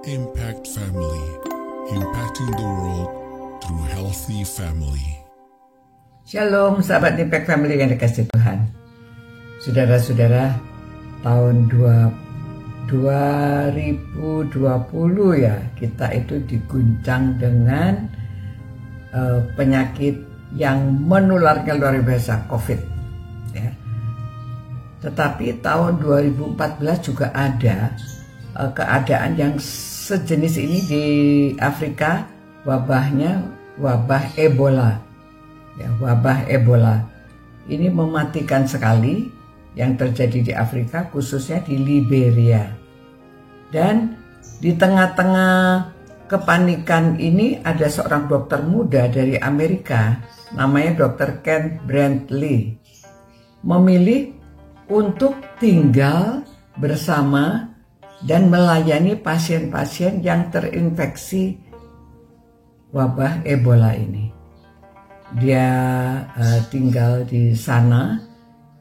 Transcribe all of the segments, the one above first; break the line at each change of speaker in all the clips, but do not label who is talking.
Impact Family, impacting the world through healthy family.
Shalom sahabat Impact Family yang dikasih Tuhan. Saudara-saudara, tahun 2020 ya, kita itu diguncang dengan penyakit yang menularnya luar biasa, COVID ya. Tetapi tahun 2014 juga ada keadaan yang sejenis ini di Afrika, wabah Ebola. Ya, wabah Ebola ini mematikan sekali yang terjadi di Afrika, khususnya di Liberia. Dan di tengah-tengah kepanikan ini ada seorang dokter muda dari Amerika, namanya Dr. Ken Brantley, memilih untuk tinggal bersama dan melayani pasien-pasien yang terinfeksi wabah Ebola ini. Dia tinggal di sana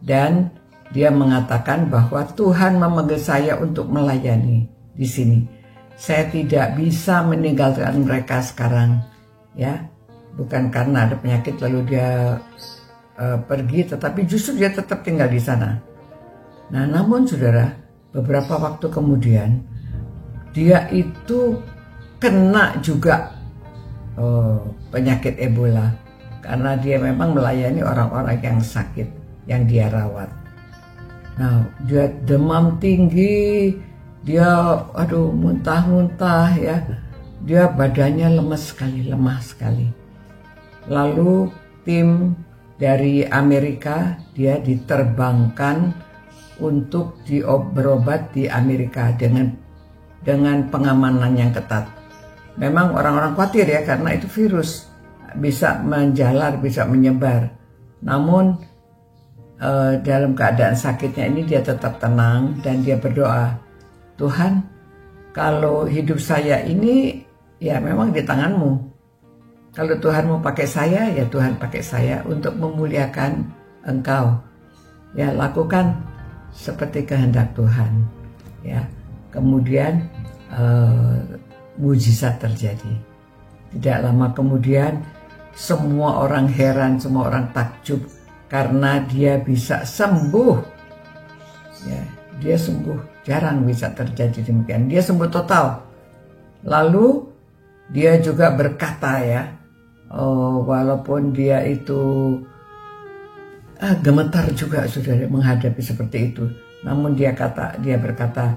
dan dia mengatakan bahwa Tuhan memanggil saya untuk melayani di sini. Saya tidak bisa meninggalkan mereka sekarang, ya. Bukan karena ada penyakit lalu dia pergi, tetapi justru dia tetap tinggal di sana. Nah, namun saudara, beberapa waktu kemudian dia itu kena juga penyakit Ebola karena dia memang melayani orang-orang yang sakit yang dia rawat. Nah, dia demam tinggi, dia muntah-muntah ya, dia badannya lemah sekali. Lalu tim dari Amerika dia diterbangkan untuk berobat di Amerika dengan pengamanan yang ketat. Memang orang-orang khawatir ya, karena itu virus bisa menjalar, bisa menyebar. Namun dalam keadaan sakitnya ini dia tetap tenang dan dia berdoa, Tuhan, kalau hidup saya ini ya memang di tangan-Mu. Kalau Tuhan mau pakai saya, ya Tuhan pakai saya untuk memuliakan Engkau. Ya, lakukan seperti kehendak Tuhan, ya. Kemudian mujizat terjadi. Tidak lama kemudian semua orang heran, semua orang takjub karena dia bisa sembuh. Ya, dia sembuh. Jarang bisa terjadi demikian. Dia sembuh total. Lalu dia juga berkata ya, walaupun dia itu gemetar juga saudara menghadapi seperti itu. Namun dia berkata,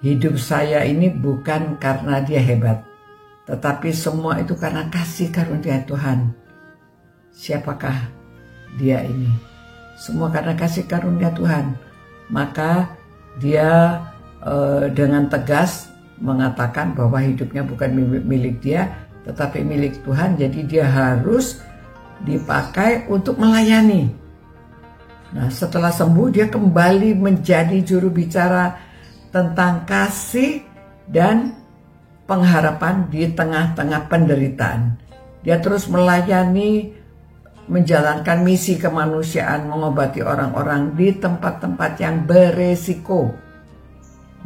hidup saya ini bukan karena dia hebat, tetapi semua itu karena kasih karunia Tuhan. Siapakah dia ini? Semua karena kasih karunia Tuhan. Maka dia dengan tegas mengatakan bahwa hidupnya bukan milik dia, tetapi milik Tuhan. Jadi dia harus dipakai untuk melayani. Nah, setelah sembuh dia kembali menjadi juru bicara tentang kasih dan pengharapan di tengah-tengah penderitaan. Dia terus melayani, menjalankan misi kemanusiaan, mengobati orang-orang di tempat-tempat yang beresiko.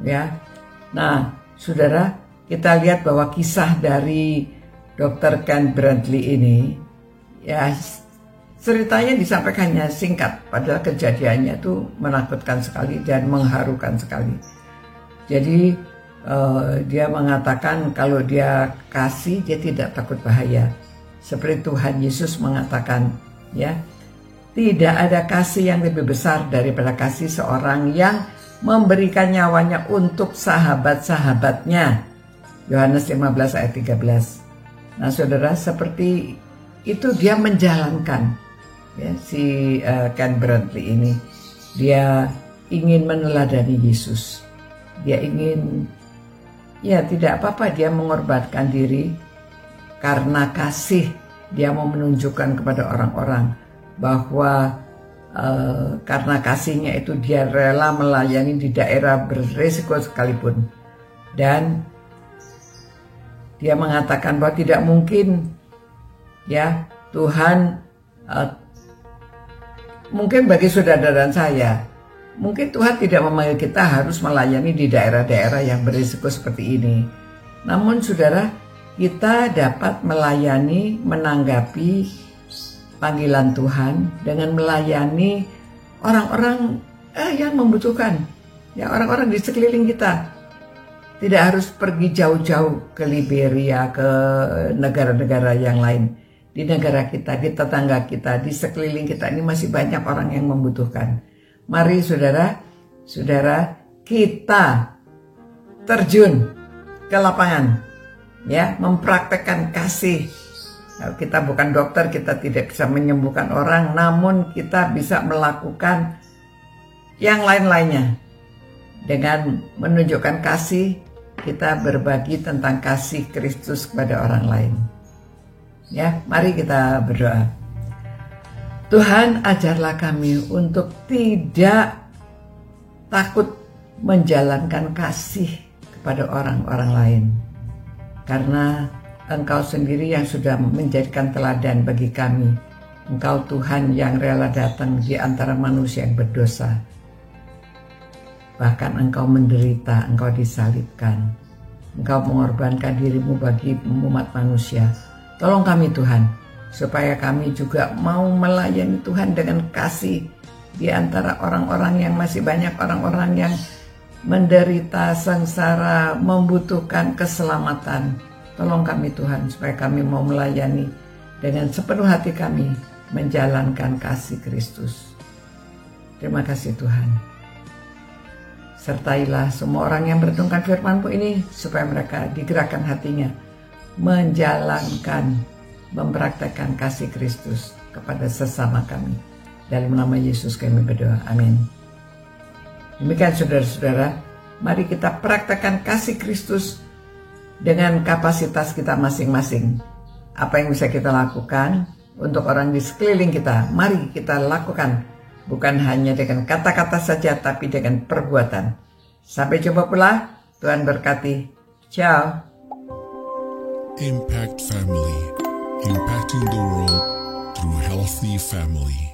Ya. Nah, saudara, kita lihat bahwa kisah dari Dr. Ken Brantley ini ya, ceritanya disampaikannya singkat, padahal kejadiannya itu menakutkan sekali dan mengharukan sekali. Jadi dia mengatakan kalau dia kasih, dia tidak takut bahaya. Seperti Tuhan Yesus mengatakan, ya, tidak ada kasih yang lebih besar daripada kasih seorang yang memberikan nyawanya untuk sahabat-sahabatnya. Yohanes 15 ayat 13. Nah, saudara, seperti itu dia menjalankan. Ya, si Ken Brantley ini dia ingin meneladani Yesus. Dia ingin, ya tidak apa-apa dia mengorbankan diri karena kasih. Dia mau menunjukkan kepada orang-orang bahwa karena kasihnya itu dia rela melayani di daerah berisiko sekalipun. Dan dia mengatakan bahwa tidak mungkin ya Tuhan, mungkin bagi saudara dan saya, mungkin Tuhan tidak memanggil kita harus melayani di daerah-daerah yang berisiko seperti ini. Namun saudara, kita dapat melayani, menanggapi panggilan Tuhan dengan melayani orang-orang yang membutuhkan, ya, orang-orang di sekeliling kita. Tidak harus pergi jauh-jauh ke Liberia, ke negara-negara yang lain. Di negara kita, di tetangga kita, di sekeliling kita ini masih banyak orang yang membutuhkan. Mari saudara, kita terjun ke lapangan, ya, mempraktekkan kasih. Kita bukan dokter, kita tidak bisa menyembuhkan orang, namun kita bisa melakukan yang lain-lainnya. Dengan menunjukkan kasih, kita berbagi tentang kasih Kristus kepada orang lain. Ya, mari kita berdoa. Tuhan, ajarlah kami untuk tidak takut menjalankan kasih kepada orang-orang lain. Karena Engkau sendiri yang sudah menjadikan teladan bagi kami. Engkau Tuhan yang rela datang di antara manusia yang berdosa. Bahkan Engkau menderita, Engkau disalibkan. Engkau mengorbankan dirimu bagi umat manusia. Tolong kami Tuhan, supaya kami juga mau melayani Tuhan dengan kasih di antara orang-orang yang masih banyak, orang-orang yang menderita, sengsara, membutuhkan keselamatan. Tolong kami Tuhan, supaya kami mau melayani dengan sepenuh hati kami, menjalankan kasih Kristus. Terima kasih Tuhan. Sertailah semua orang yang merenungkan firman-Mu ini, supaya mereka digerakkan hatinya, menjalankan, mempraktekkan kasih Kristus kepada sesama kami. Dalam nama Yesus kami berdoa, amin. Demikian saudara-saudara, mari kita praktekkan kasih Kristus dengan kapasitas kita masing-masing. Apa yang bisa kita lakukan untuk orang di sekeliling kita, mari kita lakukan. Bukan hanya dengan kata-kata saja, tapi dengan perbuatan. Sampai jumpa pula, Tuhan berkati. Ciao.
Impact Family, impacting the world through healthy family.